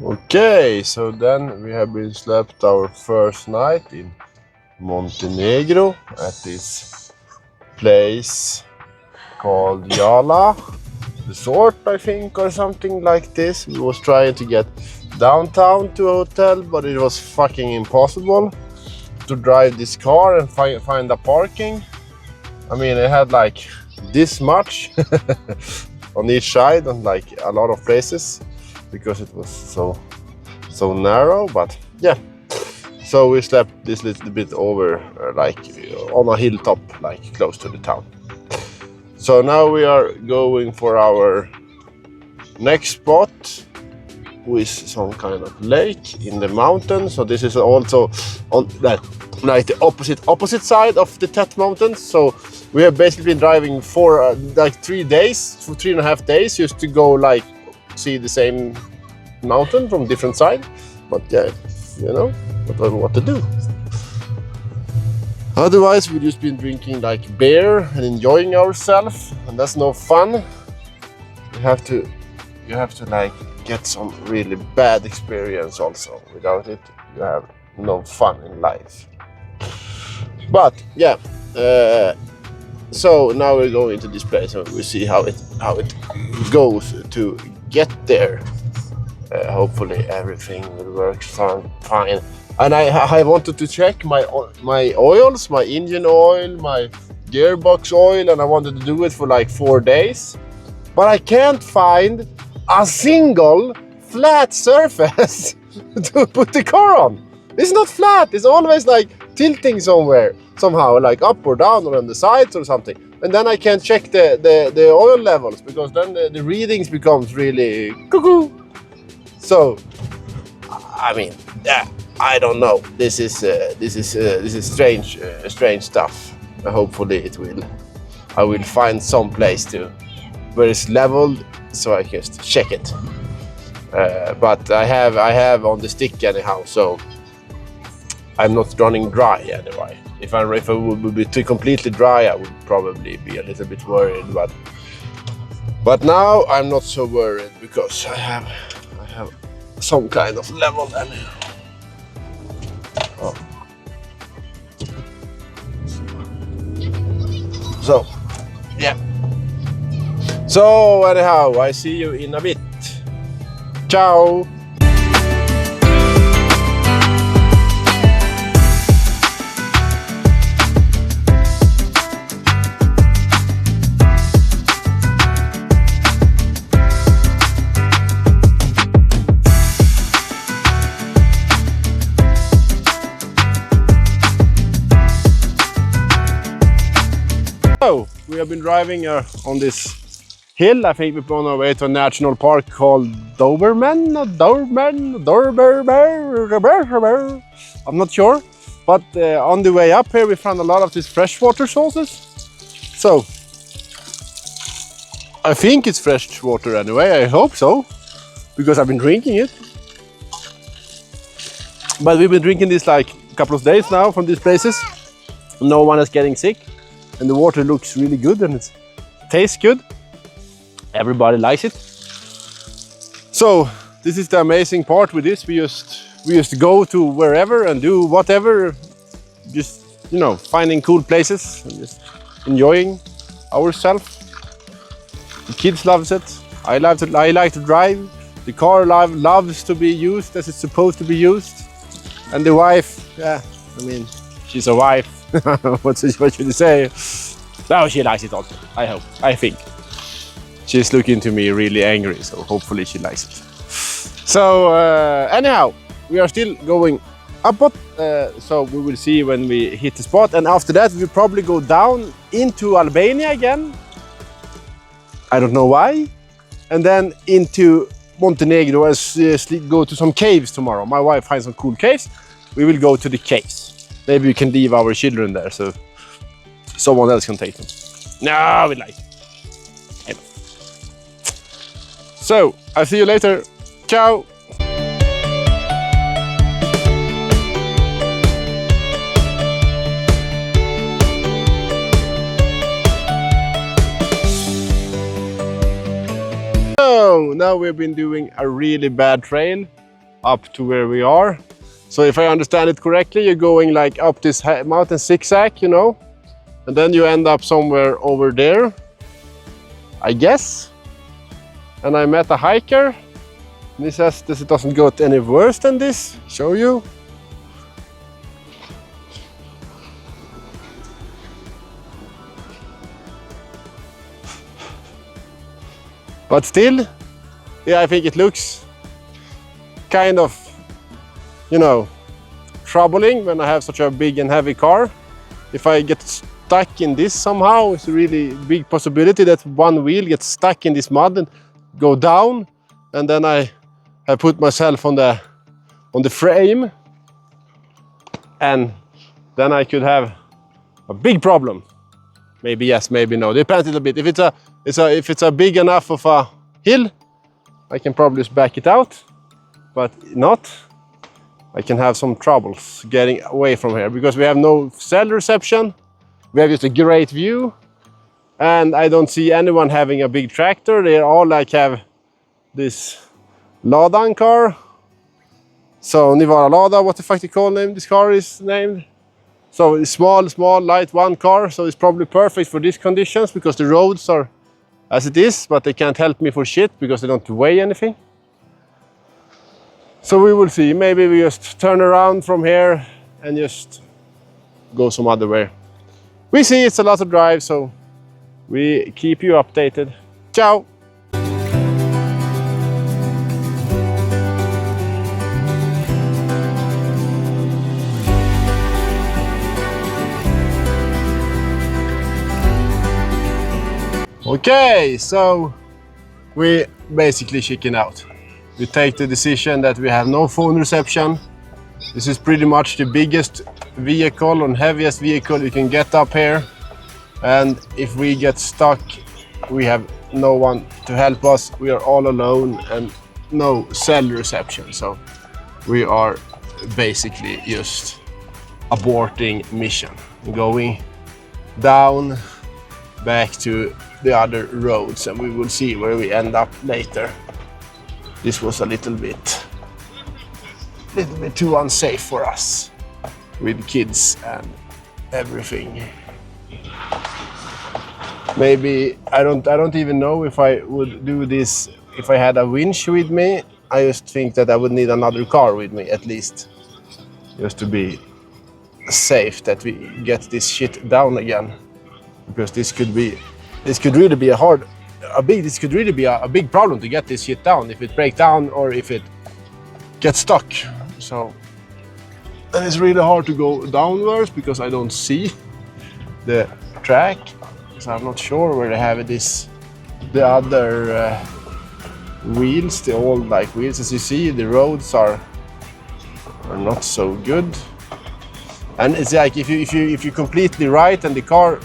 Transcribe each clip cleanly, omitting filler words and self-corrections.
Okay, so then we have been slept our first night in Montenegro at this place called Jela Resort, I think, or something like this. We was trying to get downtown to a hotel, but it was fucking impossible to drive this car and find a parking. I mean, it had like this much on each side and like a lot of places because it was so narrow. But yeah, so we slept this little bit over like on a hilltop, like close to the town. So now we are going for our next spot, with some kind of lake in the mountains. So this is also on that like the opposite side of the Tet Mountains. So we have basically been driving for like 3 days, for 3.5 days, just to go like see the same mountain from different side. But yeah, you know what to do. Otherwise, we've just been drinking like beer and enjoying ourselves, and that's no fun. You have to like get some really bad experience also. Without it, you have no fun in life. But yeah, so now we're going to this place and we'll see how it goes to get there. Hopefully everything will work fine. And I wanted to check my oils, my engine oil, my gearbox oil, and I wanted to do it for like 4 days. But I can't find a single flat surface to put the car on. It's not flat, it's always like tilting somewhere, somehow, like up or down or on the sides or something. And then I can't check the oil levels, because then the readings becomes really cuckoo. So, I mean, yeah, I don't know. This is strange stuff. Hopefully I will find some place where it's leveled, so I can just check it. But I have on the stick anyhow, so I'm not running dry anyway. If I would be too completely dry, I would probably be a little bit worried. But now I'm not so worried, because I have some kind of level anyhow. Oh. So yeah. So anyhow, I see you in a bit. Ciao! So, we have been driving on this hill. I think we're on our way to a national park called Doberman. I'm not sure. But on the way up here, we found a lot of these freshwater sources. So, I think it's fresh water anyway. I hope so, because I've been drinking it. But we've been drinking this like a couple of days now from these places. No one is getting sick. And the water looks really good and it tastes good. Everybody likes it. So this is the amazing part with this. We just go to wherever and do whatever. Just, you know, finding cool places and just enjoying ourselves. The kids loves it. I like to drive. The car loves to be used as it's supposed to be used. And the wife, yeah, I mean, she's a wife. What should you say? No, she likes it also. I think. She's looking to me really angry, so hopefully she likes it. So anyhow, we are still going upward, so we will see when we hit the spot, and after that we'll probably go down into Albania again. I don't know why. And then into Montenegro and go to some caves tomorrow. My wife finds some cool caves. We will go to the caves. Maybe we can leave our children there so someone else can take them. No, we like it. So, I'll see you later. Ciao! So, now we've been doing a really bad trail up to where we are. So if I understand it correctly, you're going like up this mountain zigzag, you know, and then you end up somewhere over there, I guess. And I met a hiker. And he says this doesn't get any worse than this. Show you. But still, yeah, I think it looks kind of, you know, troubling when I have such a big and heavy car. If I get stuck in this somehow, it's a really big possibility that one wheel gets stuck in this mud and go down, and then I have put myself on the frame, and then I could have a big problem. Maybe yes, maybe no. Depends a little bit. If it's a big enough of a hill, I can probably just back it out. But not, I can have some troubles getting away from here because we have no cell reception. We have just a great view, and I don't see anyone having a big tractor. They all like have this Ladan car. So Nivara Lada, what the fuck they call this car is named. So it's small, light one car. So it's probably perfect for these conditions because the roads are as it is, but they can't help me for shit because they don't weigh anything. So we will see. Maybe we just turn around from here and just go some other way. We see it's a lot of drive, so we keep you updated. Ciao! Okay, so we basically chicken out. We take the decision that we have no phone reception. This is pretty much the biggest vehicle and heaviest vehicle you can get up here. And if we get stuck, we have no one to help us. We are all alone and no cell reception. So we are basically just aborting mission. Going down back to the other roads, and we will see where we end up later. This was a little bit too unsafe for us with kids and everything. Maybe I don't even know if I would do this if I had a winch with me. I just think that I would need another car with me at least, just to be safe that we get this shit down again, because this could really be a big problem to get this shit down if it breaks down or if it gets stuck. So, and it's really hard to go downwards because I don't see the track, so I'm not sure where they have the other wheels, the old like wheels. As you see, the roads are not so good, and it's like if you completely right and the car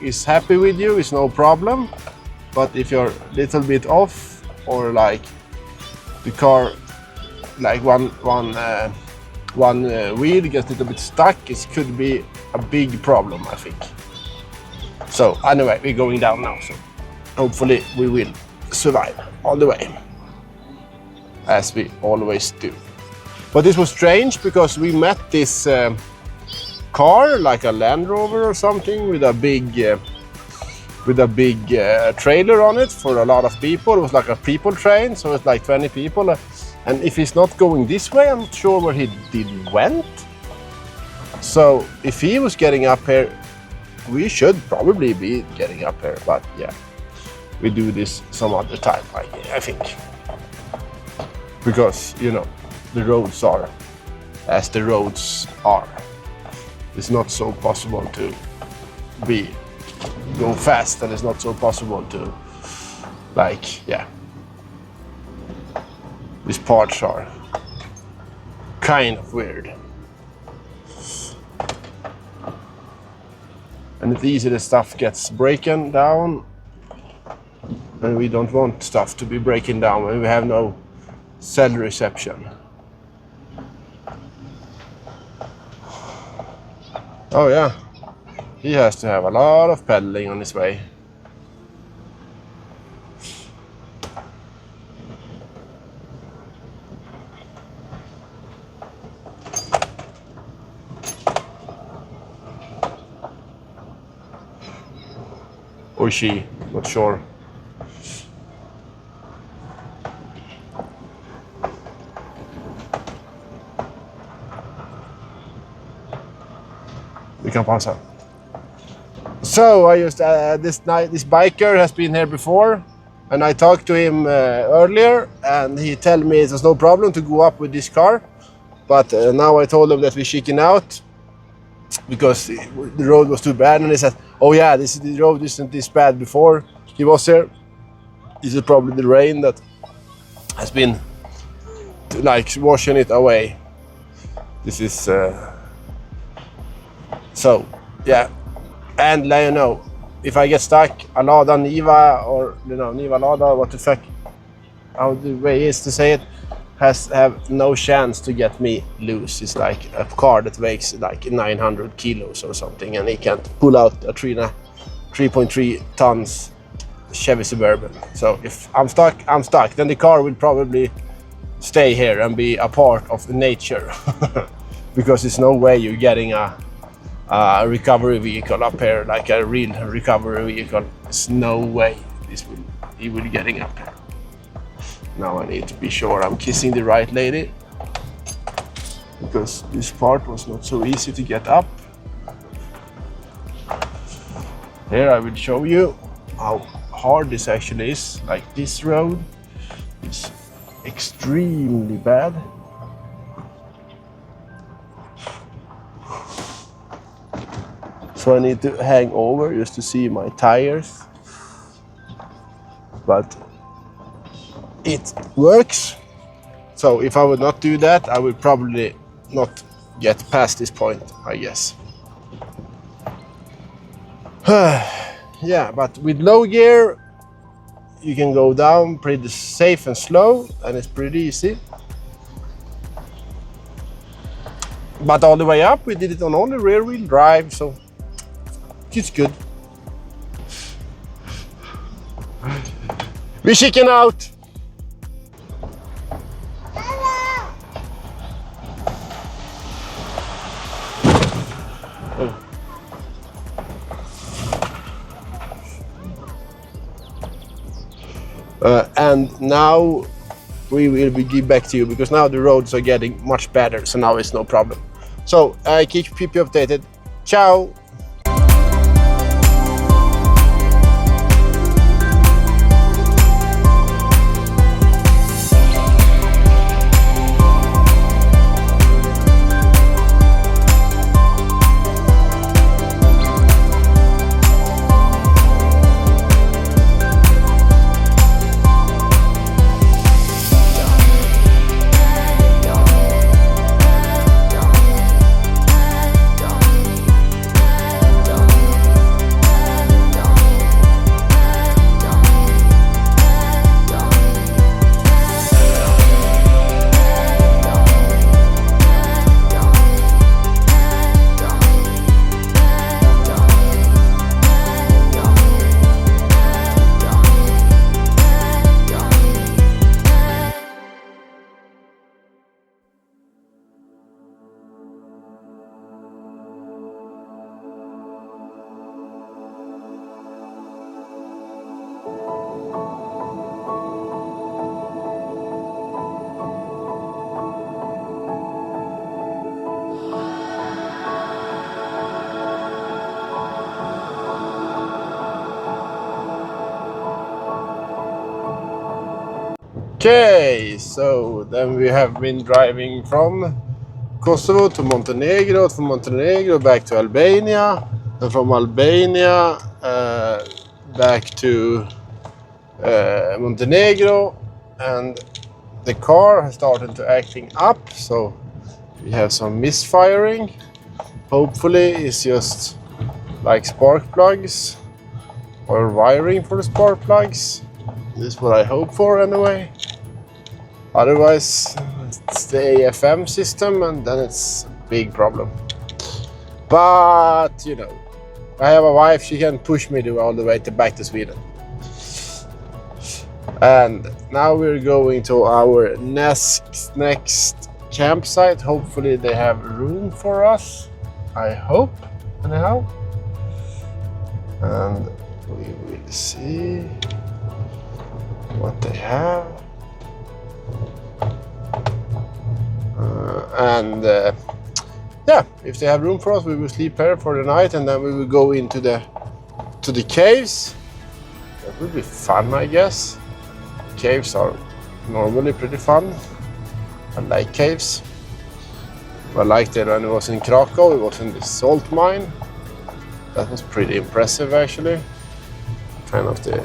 is happy with you, it's no problem. But if you're a little bit off, or like the car, like one wheel gets a little bit stuck, it could be a big problem, I think. So anyway, we're going down now, so hopefully we will survive all the way, as we always do. But this was strange because we met this car, like a Land Rover or something, with a big trailer on it for a lot of people. It was like a people train, so it's like 20 people. And if he's not going this way, I'm not sure where he went. So if he was getting up here, we should probably be getting up here. But yeah, we do this some other time, I think. Because, you know, the roads are as the roads are. It's not so possible to go fast, and it's not so possible to, like, yeah. These parts are kind of weird. And it's easy that stuff gets breaking down, and we don't want stuff to be breaking down when we have no cell reception. Oh yeah, he has to have a lot of pedaling on his way. or she, not sure. We can pause it. So I just this biker has been here before, and I talked to him earlier, and he told me it was no problem to go up with this car. But now I told him that we chicken out because the road was too bad, and he said, "Oh yeah, the road isn't this bad before he was here. This is probably the rain that has been like washing it away." This is so yeah. And let you know, if I get stuck, Alada Niva, or Niva Lada, what the fuck, how the way is to say it, have no chance to get me loose. It's like a car that weighs like 900 kilos or something, and he can't pull out a 3.3 tons Chevy Suburban. So if I'm stuck, I'm stuck. Then the car will probably stay here and be a part of nature, because there's no way you're getting a recovery vehicle up here, like a real recovery vehicle. There's no way he will getting up here. Now I need to be sure I'm kissing the right lady, because this part was not so easy to get up. Here I will show you how hard this actually is. Like this road is extremely bad. So I need to hang over just to see my tires. But it works. So if I would not do that, I would probably not get past this point, I guess. Yeah, but with low gear, you can go down pretty safe and slow, and it's pretty easy. But all the way up, we did it on only rear wheel drive, so it's good. We chicken out. And now we will get back to you, because now the roads are getting much better, so now it's no problem. So I keep you updated. Ciao. Okay, so then we have been driving from Kosovo to Montenegro, from Montenegro back to Albania, and from Albania back to Montenegro, and the car has started to acting up, so we have some misfiring. Hopefully it's just like spark plugs or wiring for the spark plugs. This is what I hope for anyway. Otherwise, it's the AFM system, and then it's a big problem. But, you know, I have a wife, she can push me all the way back to Sweden. And now we're going to our next campsite. Hopefully they have room for us. I hope, anyhow. And We will see what they have. Yeah, if they have room for us, we will sleep here for the night, and then we will go into the caves. That will be fun, I guess. Caves are normally pretty fun. I like caves. I liked it when it was in Krakow. It was in the salt mine. That was pretty impressive, actually. Kind of the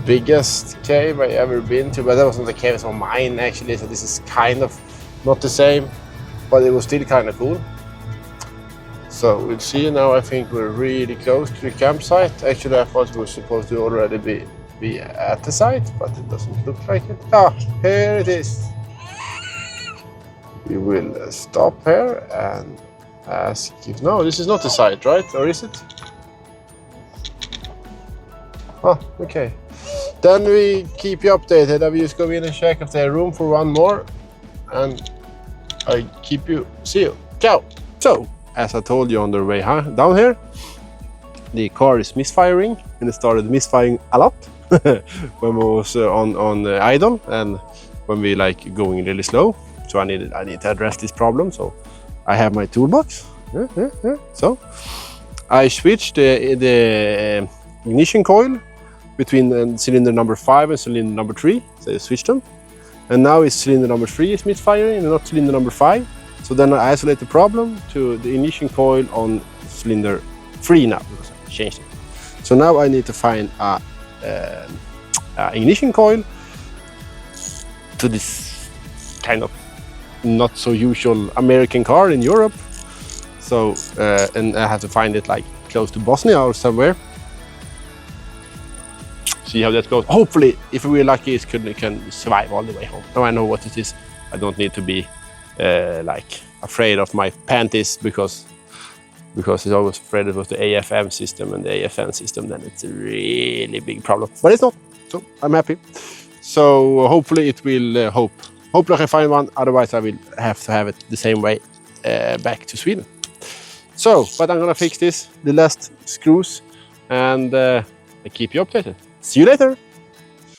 biggest cave I ever been to, but that wasn't a cave, it was a mine actually, so this is kind of not the same, but it was still kind of cool. So we'll see now. I think we're really close to the campsite. Actually, I thought we were supposed to already be at the site, but it doesn't look like it. Ah, here it is. We will stop here and ask if... No, this is not the site, right? Or is it? Oh, okay. Then we keep you updated. I will just go in and check if there's room for one more. And I keep you... See you. Ciao! So, as I told you on the way down here, the car is misfiring, and it started misfiring a lot when we was on idle and when we like going really slow. So I need to address this problem. So I have my toolbox. So I switched the ignition coil between cylinder number 5 and cylinder number 3. So I switched them, and now it's cylinder number 3 is misfiring and not cylinder number 5. So then I isolate the problem to the ignition coil on cylinder 3 now, because I changed it. So now I need to find a ignition coil to this kind of not so usual American car in Europe. So and I have to find it like close to Bosnia or somewhere. See how that goes. Hopefully, if we're lucky, it can survive all the way home. Now I know what it is. I don't need to be like afraid of my panties because I was afraid it was the AFM system, and the AFM system, then it's a really big problem. But it's not, so I'm happy. So hopefully it will, hopefully I can find one, otherwise I will have to have it the same way back to Sweden. So, but I'm gonna fix this, the last screws, and I keep you updated. See you later!